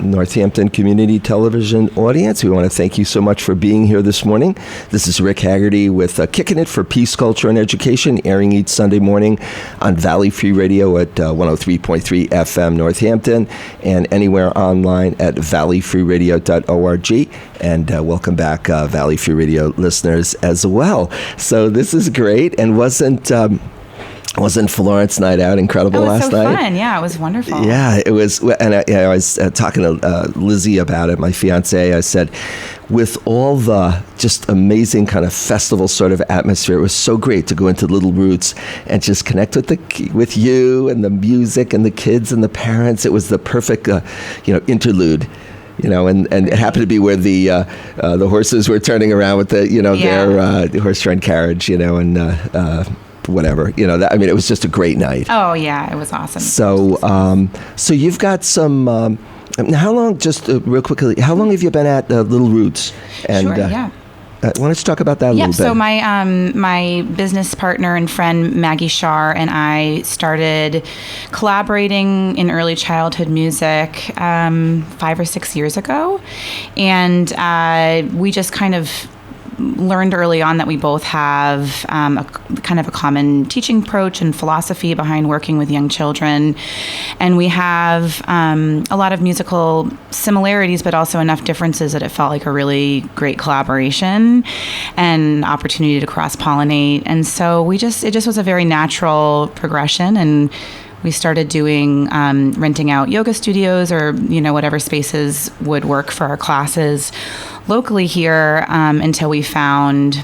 Northampton Community Television audience. We want to thank you so much for being here this morning. This is Rick Haggerty with Kickin' It for Peace, Culture, and Education, airing each Sunday morning on Valley Free Radio at 103.3 FM Northampton and anywhere online at valleyfreeradio.org. And welcome back, Valley Free Radio listeners as well. So this is great, and wasn't Florence Night Out incredible last night? It was so fun. Yeah, it was wonderful. Yeah, it was. And I was talking to Lizzie about it, my fiance. I said, with all the just amazing kind of festival sort of atmosphere, it was so great to go into Little Roots and just connect with you and the music and the kids and the parents. It was the perfect, interlude. And it happened to be where the horses were turning around with their horse-drawn carriage, and whatever, it was just a great night. Oh yeah, it was awesome. So you've got some. How long? Just real quickly, how long have you been at Little Roots? And, sure. Yeah. Why don't you talk about that a little bit? So my business partner and friend Maggie Shar and I started collaborating in early childhood music 5 or 6 years ago, and we just kind of learned early on that we both have a common teaching approach and philosophy behind working with young children. And we have a lot of musical similarities, but also enough differences that it felt like a really great collaboration and opportunity to cross-pollinate. And so it just was a very natural progression, and we started doing renting out yoga studios or whatever spaces would work for our classes locally here until we found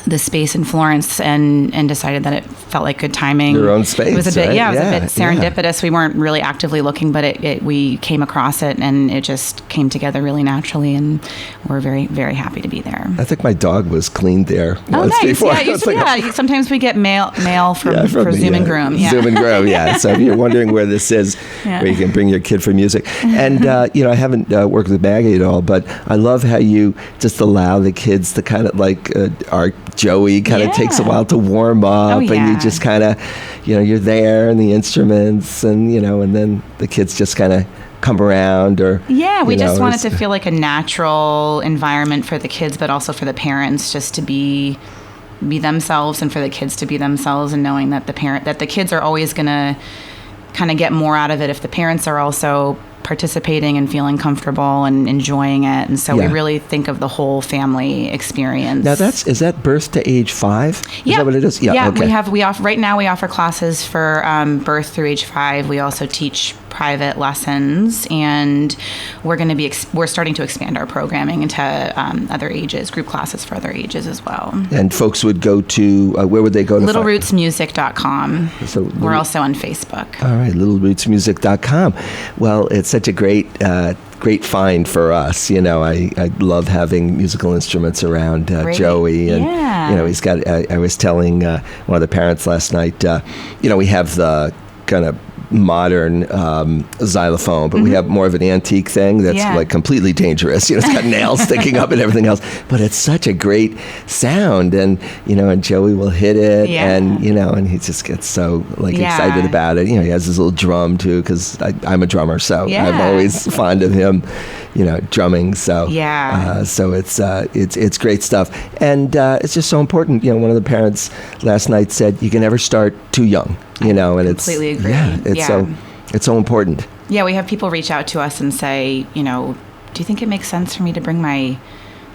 the space in Florence and decided that it felt like good timing. Your own space. It was a bit, right? It was a bit serendipitous. We weren't really actively looking, but we came across it, and it just came together really naturally, and we're very, very happy to be there. I think my dog was cleaned there once nice. before. Yeah, sometimes we get mail for Zoom and Groom. Yeah. Zoom and Groom, yeah. So if you're wondering where this is, where you can bring your kid for music. And, I haven't worked with Maggie at all, but I love how you just allow the kids to kind of like our Joey kind of takes a while to warm up, and you just kind of, you're there and the instruments and, and then the kids just kind of come around we just want it to feel like a natural environment for the kids, but also for the parents just to be themselves, and for the kids to be themselves, and knowing that the kids are always going to kind of get more out of it if the parents are also participating and feeling comfortable and enjoying it. And so we really think of the whole family experience. Now is that birth to age 5? Is that what it is? Yeah, okay. we offer classes for birth through age 5. We also teach private lessons, and we're starting to expand our programming into other ages, group classes for other ages as well. And folks would go to, where would they go to? LittleRootsMusic.com. So we're also on Facebook. All right, LittleRootsMusic.com. Well, it's such a great find for us. I love having musical instruments around Joey, and he's got. I was telling one of the parents last night. We have the kind of modern xylophone, but we have more of an antique thing that's like completely dangerous. It's got nails sticking up and everything else, but it's such a great sound, and and Joey will hit it, and and he just gets so excited about it. He has his little drum too, because I'm a drummer, so I'm always fond of him, drumming. So so it's great stuff, and it's just so important. One of the parents last night said you can never start too young. And completely agree. It's so important. Yeah, we have people reach out to us and say, do you think it makes sense for me to bring my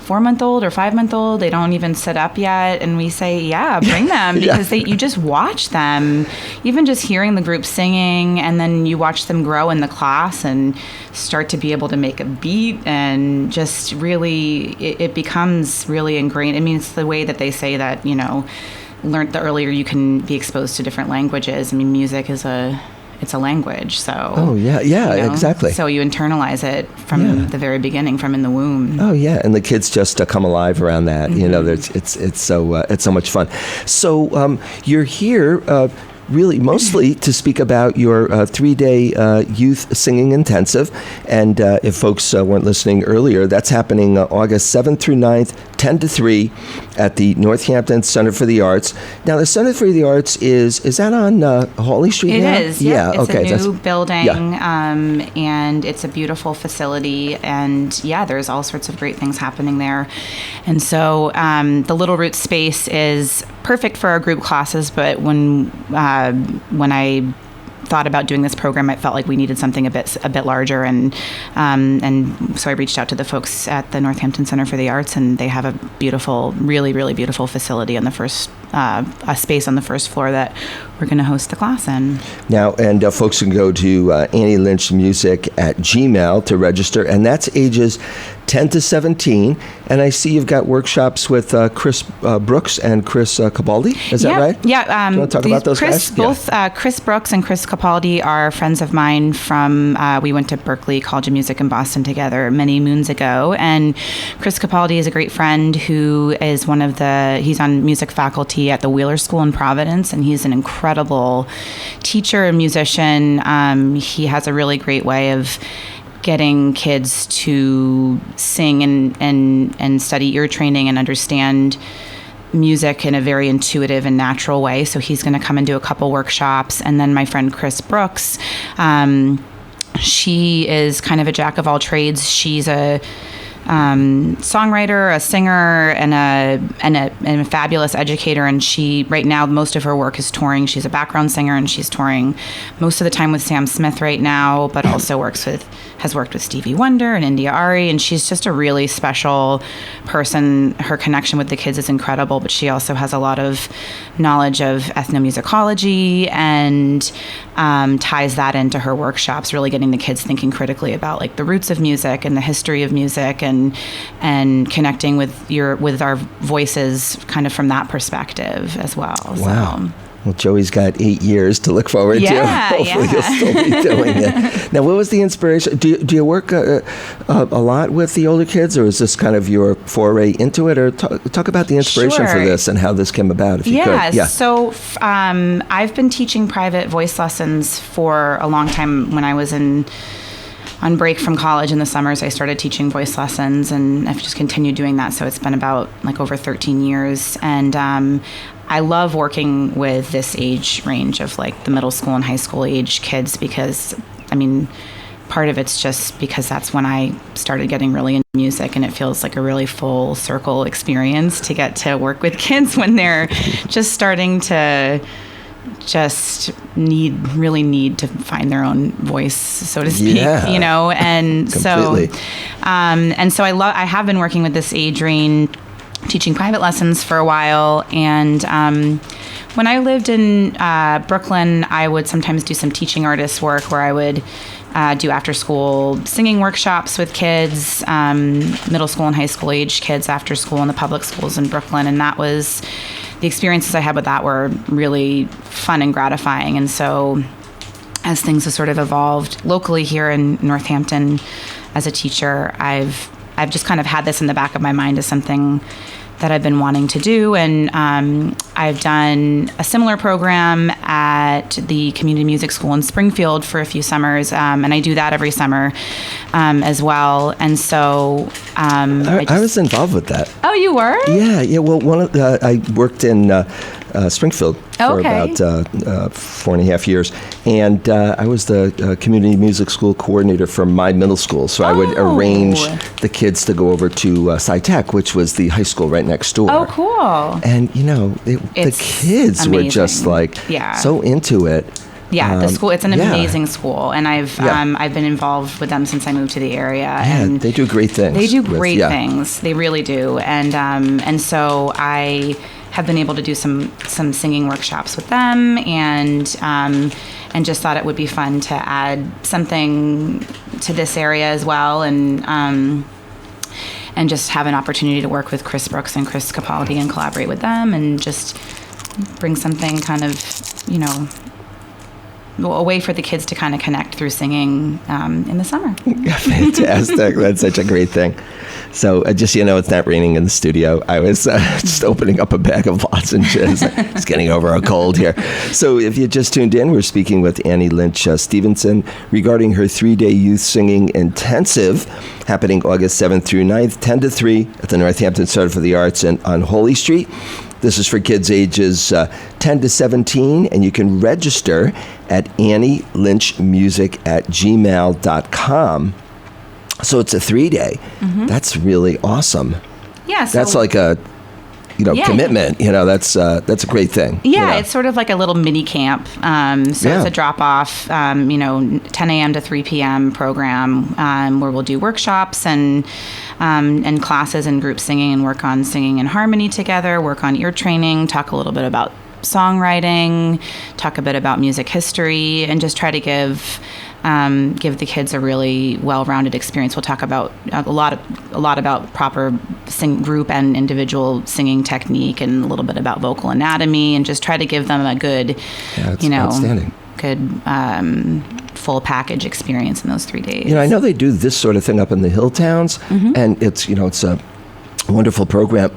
4-month-old or 5-month-old? They don't even sit up yet. And we say, bring them, because you just watch them, even just hearing the group singing, and then you watch them grow in the class and start to be able to make a beat, and just really, it becomes really ingrained. I mean, it's the way that they say that, learned the earlier you can be exposed to different languages. I mean, music is it's a language, so exactly. So you internalize it from the very beginning, from in the womb. Oh yeah, and the kids just come alive around that. It's so much fun. So you're here really mostly to speak about your 3-day youth singing intensive. And if folks weren't listening earlier, that's happening August 7th through 9th, 10 to 3 at the Northampton Center for the Arts. Now, the Center for the Arts is that on Hawley Street now? It is, yeah. It's okay. a new building, and it's a beautiful facility, and there's all sorts of great things happening there. And so the Little Roots space is perfect for our group classes, but when I thought about doing this program, I felt like we needed something a bit larger, and so I reached out to the folks at the Northampton Center for the Arts, and they have a beautiful, really, really beautiful facility on the first a space on the first floor that we're going to host the class in. Now, and folks can go to Annie Lynch Music at Gmail to register, and that's ages 10 to 17. And I see you've got workshops with Chris Brooks and Chris Capaldi. Is that right? Yeah. Do you want to talk about those guys? Both Chris Brooks and Chris Capaldi are friends of mine from, we went to Berklee College of Music in Boston together many moons ago. And Chris Capaldi is a great friend who is he's on music faculty at the Wheeler School in Providence, and he's an incredible teacher and musician. He has a really great way of getting kids to sing and study ear training and understand music in a very intuitive and natural way. So he's going to come and do a couple workshops. And then my friend Chris Brooks, she is kind of a jack of all trades. She's a songwriter, a singer, and a fabulous educator. And she, right now, most of her work is touring. She's a background singer, and she's touring most of the time with Sam Smith right now, but also has worked with Stevie Wonder and India Ari. And she's just a really special person. Her connection with the kids is incredible, but she also has a lot of knowledge of ethnomusicology and ties that into her workshops, really getting the kids thinking critically about like the roots of music and the history of music, and connecting with our voices kind of from that perspective as well. Wow. So. Well, Joey's got 8 years to look forward to. Hopefully you'll still be doing it. Now, what was the inspiration? Do you work a lot with the older kids, or is this kind of your foray into it? Or talk about the inspiration for this and how this came about, if you could. Yeah. So I've been teaching private voice lessons for a long time. When I was on break from college in the summers, I started teaching voice lessons, and I've just continued doing that. So it's been about like over 13 years. And I love working with this age range of like the middle school and high school age kids, because, I mean, part of it's just because that's when I started getting really into music, and it feels like a really full circle experience to get to work with kids when they're just starting to need to find their own voice, so to speak, you know. And completely. so I have been working with this age range, teaching private lessons for a while. And when I lived in Brooklyn, I would sometimes do some teaching artist work where I would do after school singing workshops with kids, middle school and high school age kids after school in the public schools in Brooklyn. And that was, the experiences I had with that were really fun and gratifying. And so as things have sort of evolved locally here in Northampton as a teacher, I've just kind of had this in the back of my mind as something that I've been wanting to do. And I've done a similar program at the Community Music School in Springfield for a few summers, and I do that every summer as well. And so I was involved with that. Oh, you were? Yeah. Well, I worked in Springfield for about 4.5 years, and I was the community music school coordinator for my middle school. So I would arrange the kids to go over to SciTech, which was the high school right next door. Oh, cool! And you know, the kids were just like so into it. Yeah, the school, it's an amazing school, and I've been involved with them since I moved to the area. Yeah, and they do great things. They do great things. They really do. And so I have been able to do some singing workshops with them, and just thought it would be fun to add something to this area as well, and just have an opportunity to work with Chris Brooks and Chris Capaldi and collaborate with them, and just bring something kind of, you know, a way for the kids to kind of connect through singing in the summer. Fantastic. That's such a great thing. So just, it's not raining in the studio. I was just opening up a bag of lozenges. Just getting over a cold here. So if you just tuned in, we're speaking with Annie Lynch Stevenson regarding her 3-day youth singing intensive happening August 7th through 9th, 10 to 3 at the Northampton Center for the Arts on Holy Street. This is for kids ages 10 to 17, and you can register at AnnieLynchMusic@gmail.com. So it's a 3-day. Mm-hmm. That's really awesome. Yeah. So that's like a, commitment. That's a great thing. Yeah, it's sort of like a little mini camp. It's a drop-off, 10 a.m. to 3 p.m. program where we'll do workshops and classes and group singing and work on singing in harmony together, work on ear training, talk a little bit about songwriting, talk a bit about music history, and just try to give the kids a really well-rounded experience. We'll talk about a lot about proper group and individual singing technique, and a little bit about vocal anatomy, and just try to give them a good, outstanding. Good full package experience in those 3 days. I know they do this sort of thing up in the hill towns, mm-hmm. and it's a wonderful program,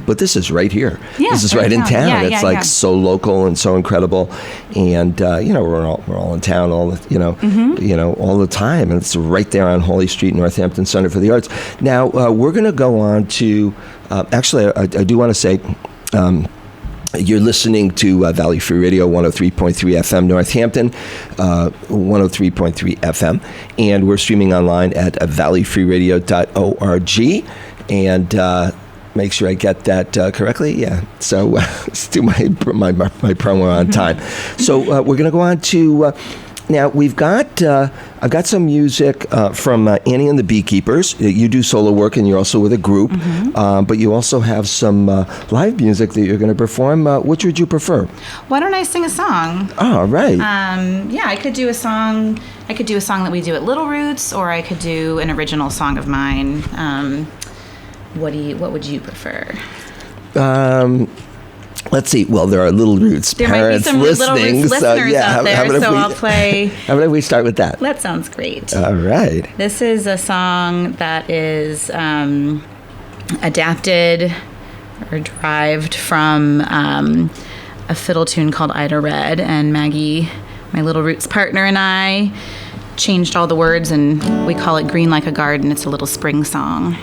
but this is right here. Yeah, this is right in town. It's so local and so incredible, and we're all in town all the time, and it's right there on Holy Street, Northampton Center for the Arts. Now we're going to go on to actually I do want to say. You're listening to Valley Free Radio, 103.3 FM Northampton, 103.3 FM, and we're streaming online at valleyfreeradio.org. And make sure I get that correctly. Yeah. So let's do my promo on time. So we're going to go on to now. I've got some music from Annie and the Beekeepers. You do solo work, and you're also with a group. Mm-hmm. But you also have some live music that you're going to perform. Which would you prefer? Why don't I sing a song? Oh, right. I could do a song. I could do a song that we do at Little Roots, or I could do an original song of mine. What would you prefer? Let's see. Well, there are Little Roots parents listening. Little Roots listeners out there, I'll play. How about we start with that? That sounds great. All right. This is a song that is adapted or derived from a fiddle tune called Ida Red, and Maggie, my Little Roots partner, and I changed all the words, and we call it Green Like a Garden. It's a little spring song.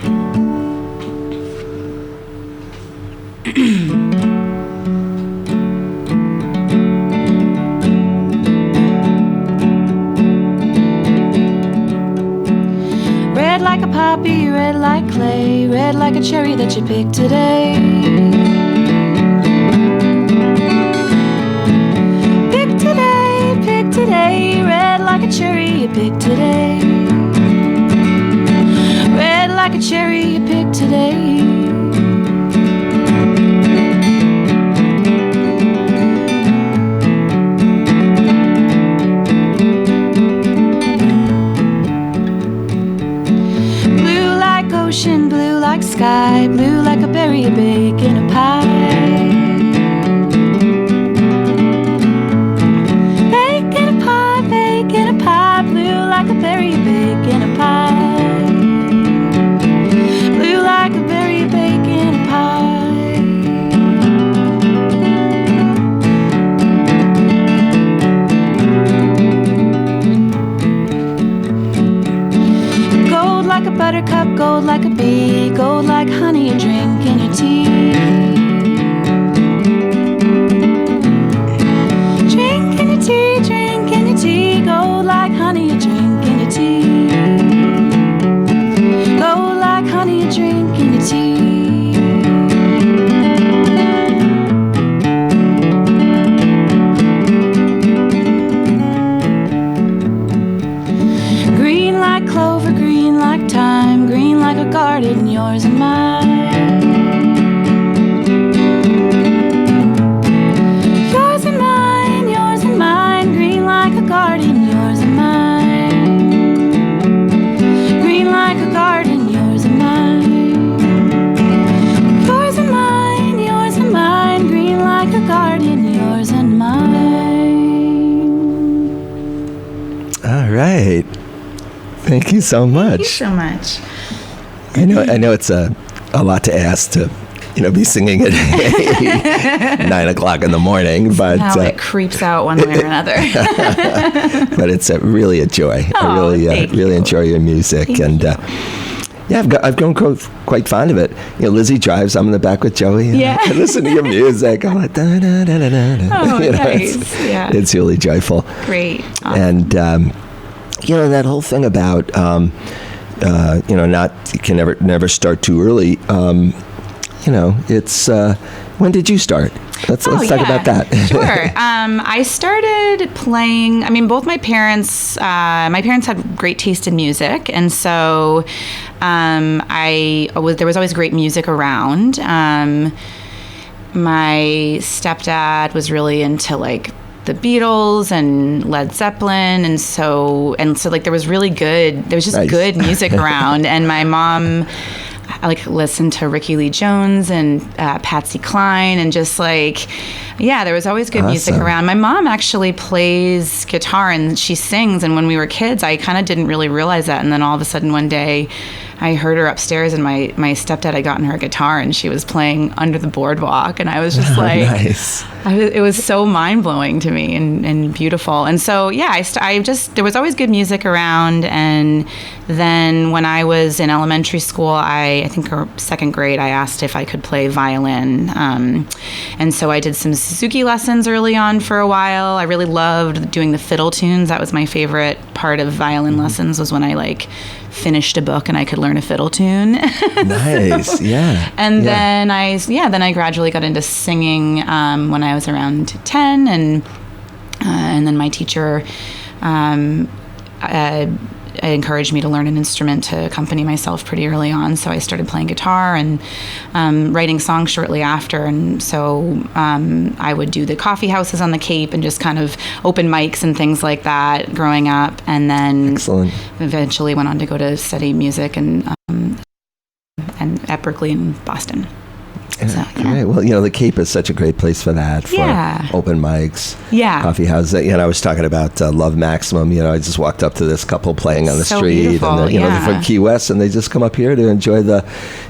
Red like a poppy, red like clay, red like a cherry that you picked today. Pick today, red like a cherry you picked today. Red like a cherry you picked today. Blue like sky, blue like a berry you bake in a pie. Bake in a pie, blue like a berry you bake in a pie. Blue like a berry you bake in a pie. Gold like a buttercup, gold like a bee, gold like honey you drink in your tea. Drink in your tea, drink in your tea, gold like honey you drink in your tea. Gold like honey you drink in your tea. Green like clover, green like thyme, green like a garden, yours and mine. Thank you so much. Thank you so much. I know it's a lot to ask to, be singing at 9 o'clock in the morning, but now it creeps out one way or another. But it's really a joy. Oh, I really enjoy your music, Thank you. I've grown quite fond of it. Lizzie drives. I'm in the back with Joey. Yeah. I listen to your music. I'm like, da da da da da. Oh, nice. It's really joyful. Great. Awesome. And that whole thing about you can never start too early. It's when did you start? Let's talk about that. Sure. I started playing. I mean, both my parents had great taste in music, and so there was always great music around. My stepdad was really into like the Beatles and Led Zeppelin, and so like there was just nice. Good music around, and my mom listened to Ricky Lee Jones and Patsy Cline, and just there was always good music around. My mom actually plays guitar and she sings, and when we were kids I kind of didn't really realize that, and then all of a sudden one day I heard her upstairs, and my stepdad had gotten her a guitar and she was playing Under the Boardwalk, and I was just nice. It was so mind-blowing to me and beautiful. And so there was always good music around. And then when I was in elementary school, I think second grade, I asked if I could play violin, and so I did some Suzuki lessons early on for a while. I really loved doing the fiddle tunes. That was my favorite part of violin lessons, was when I finished a book and I could learn a fiddle tune. Nice. Yeah. And then I gradually got into singing when I was around 10, and then my teacher encouraged me to learn an instrument to accompany myself pretty early on. So I started playing guitar and writing songs shortly after. And so I would do the coffee houses on the Cape and just kind of open mics and things like that growing up. And then Excellent. Eventually went on to go to study music and at Berkeley in Boston. So, Great. Well, the Cape is such a great place for that, for open mics, coffee houses. I was talking about Love Maximum. I just walked up to this couple playing on the street, beautiful. And they're from Key West, and they just come up here to enjoy the,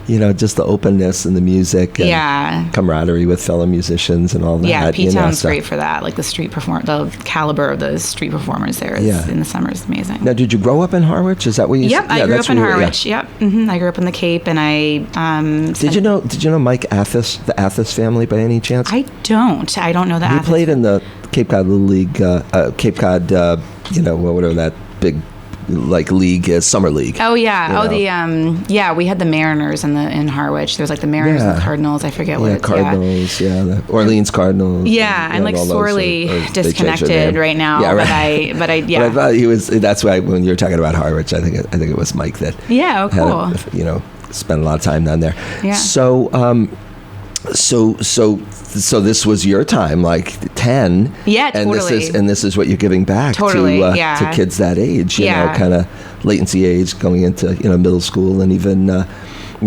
just the openness and the music and camaraderie with fellow musicians and all that. Yeah, P-Town's great for that. Like the caliber of the street performers there in the summer is amazing. Now, did you grow up in Harwich? Is that what you said? Yep, I grew up in Harwich. Yep, I grew up in the Cape, and I. Did you know Mike Athos, the Athos family, by any chance? I don't know that. He played in the Cape Cod Little League, Cape Cod, whatever that big league is, summer league. Oh yeah, we had the Mariners in Harwich. There's the Mariners and the Cardinals. I forget what it's. Cardinals, the Orleans Cardinals. Yeah, I'm sorely disconnected right now. Yeah, right. But I thought he was. That's why when you're talking about Harwich, I think it was Mike that. Yeah, cool. Spent a lot of time down there. Yeah. So this was your time, 10. Yeah, totally. And this is what you're giving back to kids that age, kind of latency age, going into middle school and even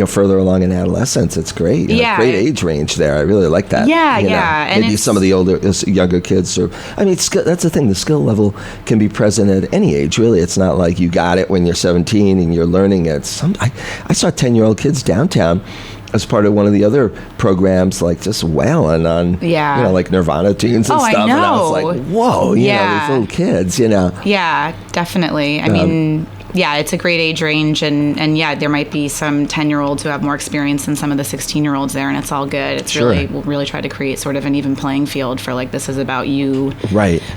further along in adolescence. It's great. Great age range there. I really like that. And maybe some of the younger kids that's the thing. The skill level can be present at any age. Really, it's not like you got it when you're 17 and you're learning it. I saw 10-year-old kids downtown as part of one of the other programs, just wailing on, Nirvana tunes and stuff. I know. And I was like, whoa, these little kids, Yeah, definitely. I mean, it's a great age range, and there might be some 10-year-olds who have more experience than some of the 16-year-olds there, and it's all good. It's we'll really try to create sort of an even playing field for this is about you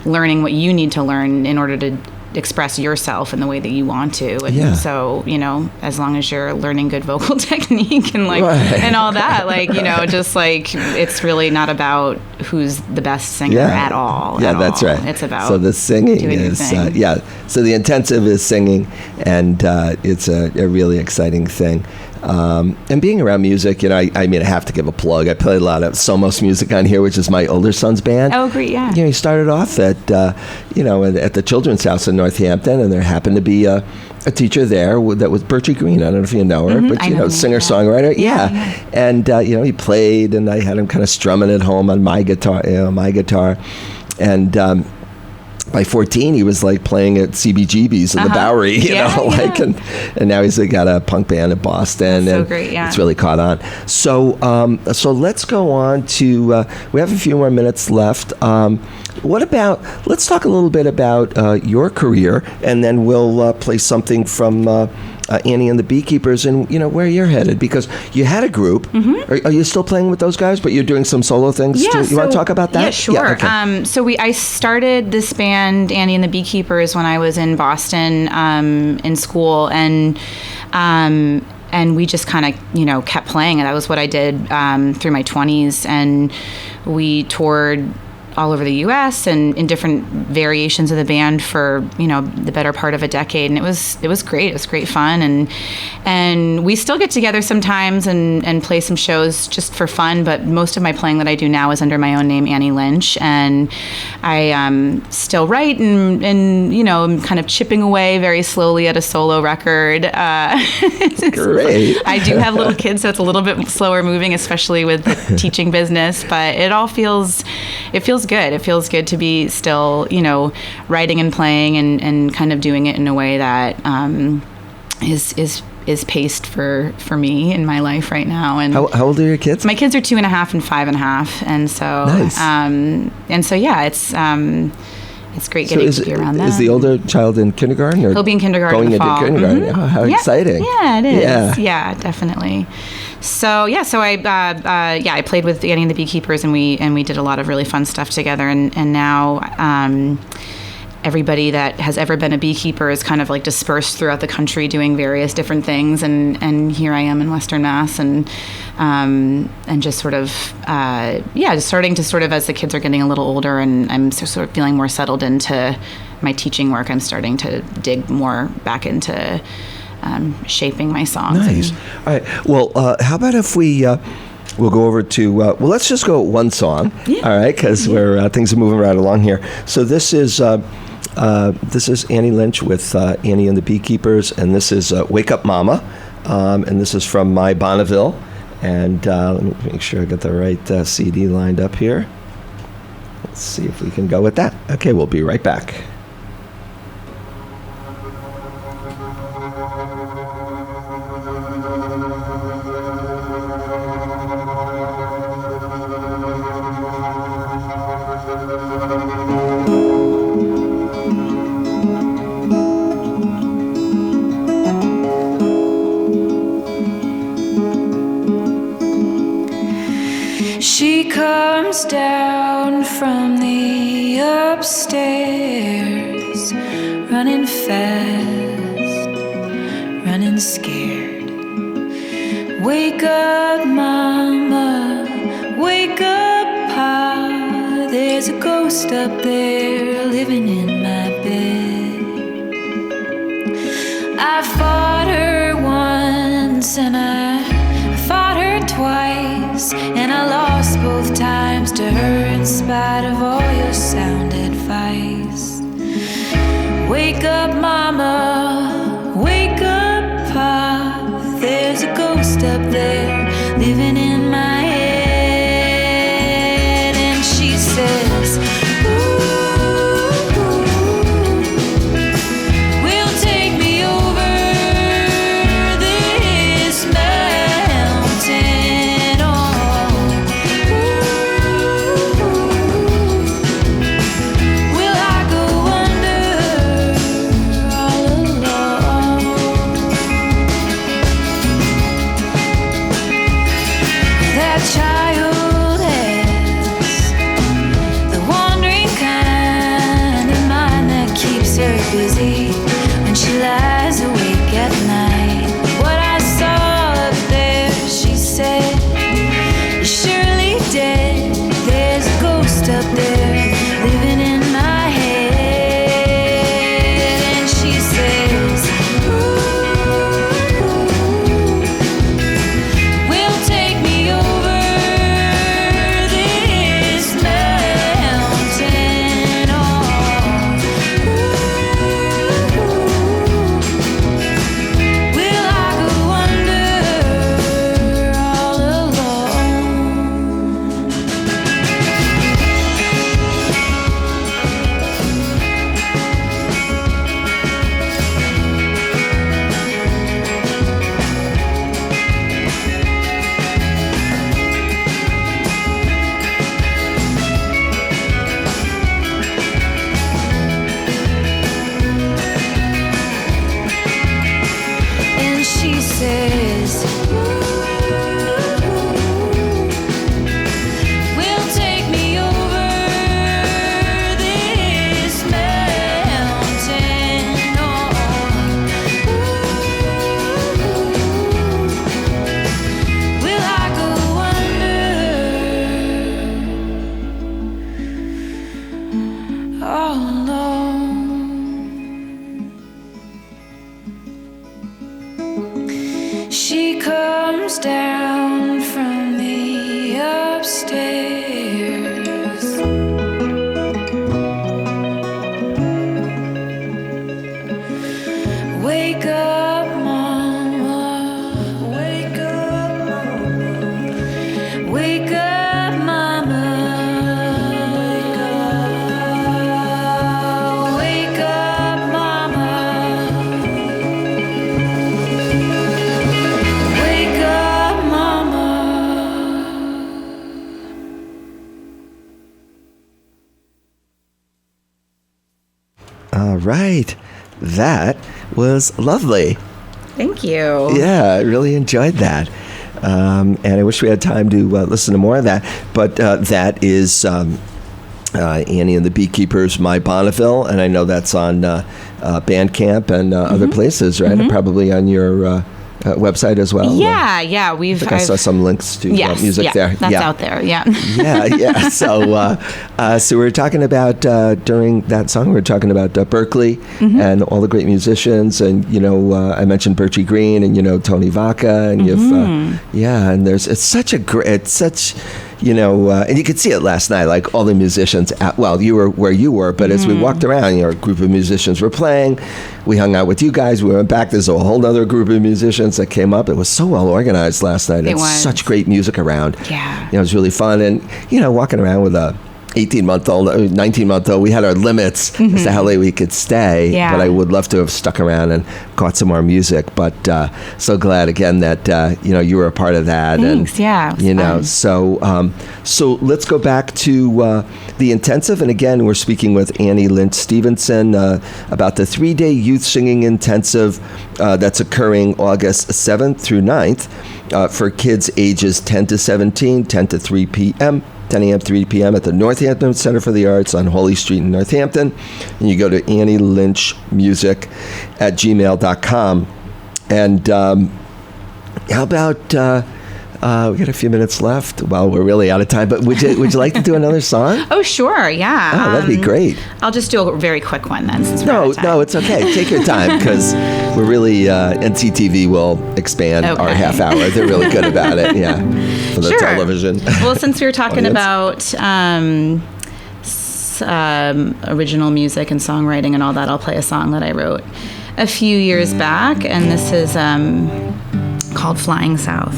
learning what you need to learn in order to express yourself in the way that you want to, and so as long as you're learning good vocal technique and and all that, it's really not about who's the best singer at all. That's right. It's about the singing is so the intensive is singing, and it's a really exciting thing. And being around music, I have to give a plug. I played a lot of Somos music on here, which is my older son's band. Oh, great, yeah. He started off at the Children's House in Northampton, and there happened to be a teacher there that was Bertie Green. I don't know if you know her, but singer-songwriter. Yeah. And he played, and I had him kind of strumming at home on my guitar, and by 14, he was like playing at CBGB's in the Bowery, you know, like, and now he's got a punk band in Boston. That's and so great, yeah. It's really caught on. So, so let's go on to, we have a few more minutes left. Let's talk a little bit about your career, and then we'll play something from Annie and the Beekeepers, and you know where you're headed, because you had a group. Mm-hmm. Are you still playing with those guys, but you're doing some solo things too? You want to talk about that? Yeah, sure. Yeah, okay. So I started this band, Annie and the Beekeepers, when I was in Boston in school, and we just kind of kept playing, and that was what I did through my 20s, and we toured all over the U.S. and in different variations of the band for the better part of a decade, and it was great. It was great fun, and we still get together sometimes and play some shows just for fun. But most of my playing that I do now is under my own name, Annie Lynch, and I still write and I'm kind of chipping away very slowly at a solo record. Great. I do have little kids, so it's a little bit slower moving, especially with the teaching business. But it feels good. It feels good to be still, writing and playing and kind of doing it in a way that is paced for me in my life right now. And how old are your kids? My kids are 2.5 and 5.5, and so nice. It's great getting to be around them. Is the older child in kindergarten? Or he'll be in kindergarten going in the fall. Into kindergarten. Mm-hmm. Oh, how exciting. Yeah, it is. Yeah, definitely. So I played with Annie and the Beekeepers, and we did a lot of really fun stuff together, and now everybody that has ever been a beekeeper is kind of like dispersed throughout the country doing various different things, and here I am in Western Mass, and just sort of just starting to sort of, as the kids are getting a little older and I'm sort of feeling more settled into my teaching work, I'm starting to dig more back into shaping my songs. Nice. All right. Well, how about if we'll go over to let's just go one song. Yeah. All right, because we're things are moving right along here. So this is Annie Lynch with Annie and the Beekeepers, and this is Wake Up Mama, and this is from My Bonneville. And let me make sure I got the right CD lined up here. Let's see if we can go with that. Okay, we'll be right back. She comes down from the upstairs, running fast, running scared. Wake up, mama, wake up, pa. There's a ghost up there living in my bed. I fought her once and I fought her twice, and I lost both times to her in spite of all your sound advice. Wake up, mama, wake up, pa. There's a ghost up there living in my head. And she says, we'll take me over this mountain. Will I go under all alone? That child has the wandering kind of mind that keeps her busy when she lies awake at night. What I saw up there, she said, is surely dead. There's a ghost up there living in my head. And she says, we'll take me over this mountain. all alone. She comes down from the upstairs. Wake up, mama. Wake up, mama. Wake up, mama. Wake up, mama. Wake up, mama. All right. That was lovely. Thank you. Yeah, I really enjoyed that. And I wish we had time to listen to more of that. But that is Annie and the Beekeepers, My Bonneville. And I know that's on Bandcamp and other places, right? And probably on your website as well. Yeah. I think I saw some links to music there. That's out there. Yeah. yeah. So we were talking about during that song, we were talking about Berkeley and all the great musicians, and I mentioned Bertie Green and Tony Vaca, and you've and it's such and you could see it last night, like all the musicians. You were where you were, but as we walked around, a group of musicians were playing. We hung out with you guys. We went back. There's a whole other group of musicians that came up. It was so well organized last night. It was. Such great music around. Yeah. It was really fun. And, walking around with a 18-month-old, 19-month-old, we had our limits as to how late we could stay. Yeah. But I would love to have stuck around and caught some more music. But so glad, again, that, you were a part of that. Thanks. And, It was fun. So let's go back to the intensive. And again, we're speaking with Annie Lynch Stevenson about the 3-day youth singing intensive that's occurring August 7th through 9th for kids ages 10 to 17, 10 to 3 p.m., 10 a.m. 3 p.m. at the Northampton Center for the Arts on Holy Street in Northampton. And you go to AnnieLynchMusic@gmail.com. And how about... we got a few minutes left. Well, we're really out of time, but would you like to do another song? Oh, sure. Yeah. Oh, that'd be great. I'll just do a very quick one then. Since we're out No, of time. it's okay. Take your time, because we're really, NCTV will expand our half hour. They're really good about it, for the Sure. television. Well, since we were talking Audience. about original music and songwriting and all that, I'll play a song that I wrote a few years back, and this is called Flying South.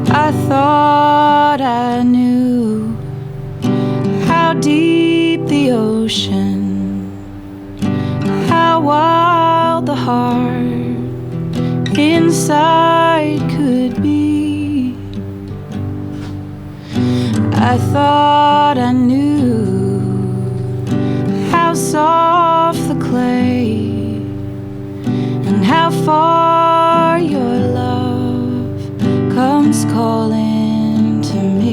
I thought I knew how deep the ocean, how wild the heart inside could be. I thought I knew how soft the clay and how far your love comes calling to me.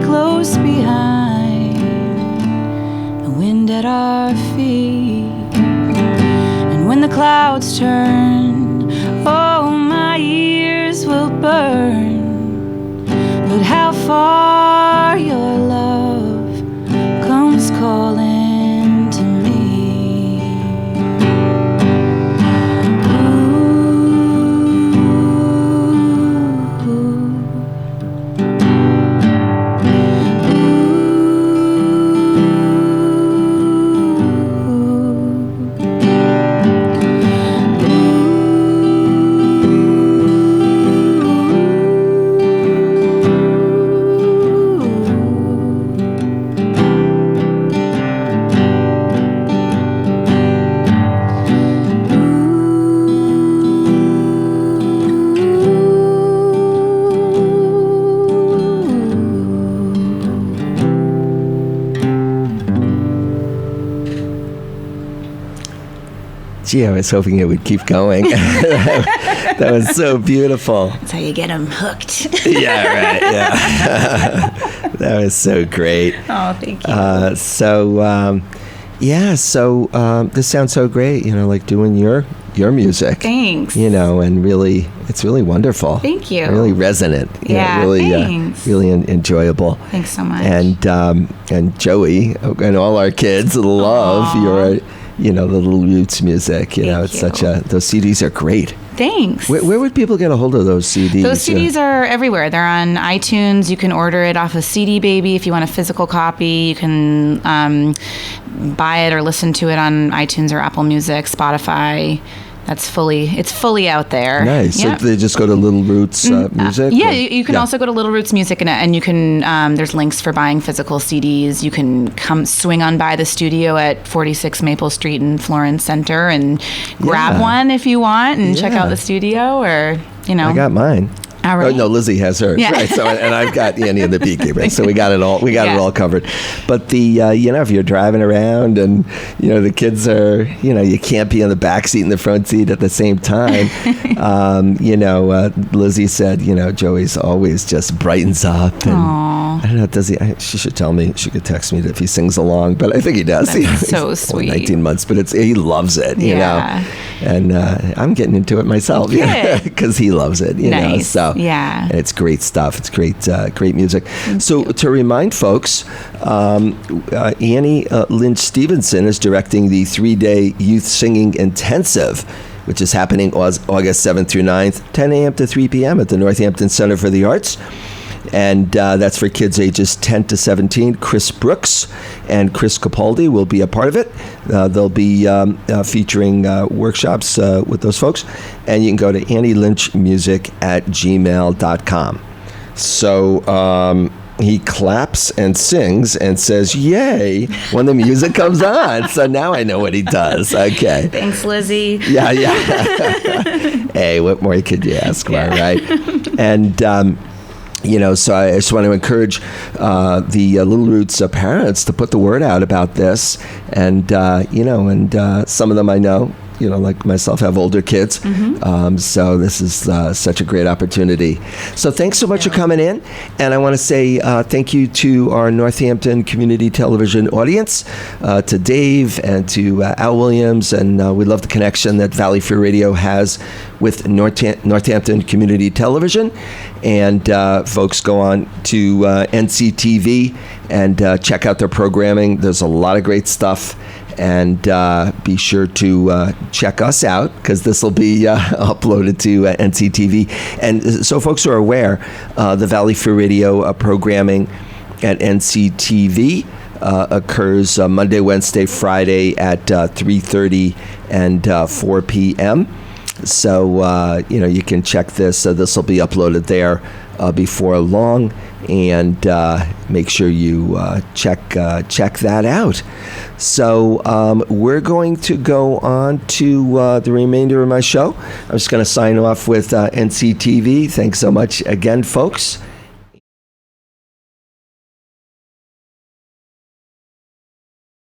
Close behind, the wind at our feet. And when the clouds turn, oh, my ears will burn. But how far your love comes calling to me. Gee, I was hoping it would keep going. That was so beautiful. That's how you get them hooked. Yeah, right. Yeah. That was so great. Oh, thank you. This sounds so great, like doing your music. Thanks. And really, it's really wonderful. Thank you. Really resonant. Thanks. Really enjoyable. Thanks so much. And Joey and all our kids love your, the Little Roots music. It's such those CDs are great. Thanks. Where would people get a hold of those CDs? Those CDs are everywhere. They're on iTunes. You can order it off of CD Baby if you want a physical copy. You can buy it or listen to it on iTunes or Apple Music, Spotify. It's fully out there. Nice. Yep. So they just go to Little Roots Music? Yeah, you can also go to Little Roots Music and you can, there's links for buying physical CDs. You can come swing on by the studio at 46 Maple Street in Florence Center and grab one if you want and check out the studio or, I got mine. All right. Oh, no, Lizzie has hers. Yeah. Right. So, and I've got Annie and the Beekeeper. So we got it all. We got it all covered. But if you're driving around and the kids are, you can't be in the back seat and the front seat at the same time. Lizzie said, Joey's always just brightens up. And I don't know. Does he? She should tell me. She could text me if he sings along. But I think he does. That's so he's sweet. 19 months, but he loves it. You know. And I'm getting into it myself. Because he loves it. You know. So. Yeah. And it's great stuff. It's great music. So to remind folks, Annie Lynch Stevenson is directing the 3-day youth singing intensive, which is happening August 7th through 9th, 10 a.m. to 3 p.m. at the Northampton Center for the Arts. And that's for kids ages 10 to 17. Chris Brooks and Chris Capaldi will be a part of it. They'll be featuring workshops with those folks. And you can go to AnnieLynchMusic@gmail.com. So he claps and sings and says, yay, when the music comes on. So now I know what he does. Okay. Thanks, Lizzie. Yeah. Hey, what more could you ask for, right? And... so I just want to encourage the Little Roots parents to put the word out about this. And, some of them I know, like myself, have older kids. So this is such a great opportunity. So thanks so much for coming in. And I want to say thank you to our Northampton Community Television audience, to Dave and to Al Williams. And we love the connection that Valley Free Radio has with Northampton Community Television. And folks go on to NCTV and check out their programming. There's a lot of great stuff. And be sure to check us out because this will be uploaded to NCTV. And so folks are aware, the Valley Free Radio programming at NCTV occurs Monday, Wednesday, Friday at 3:30 and 4 p.m. So, you can check this. This will be uploaded there before long. And make sure you check that out. So we're going to go on to the remainder of my show. I'm just going to sign off with NCTV. Thanks so much again, folks.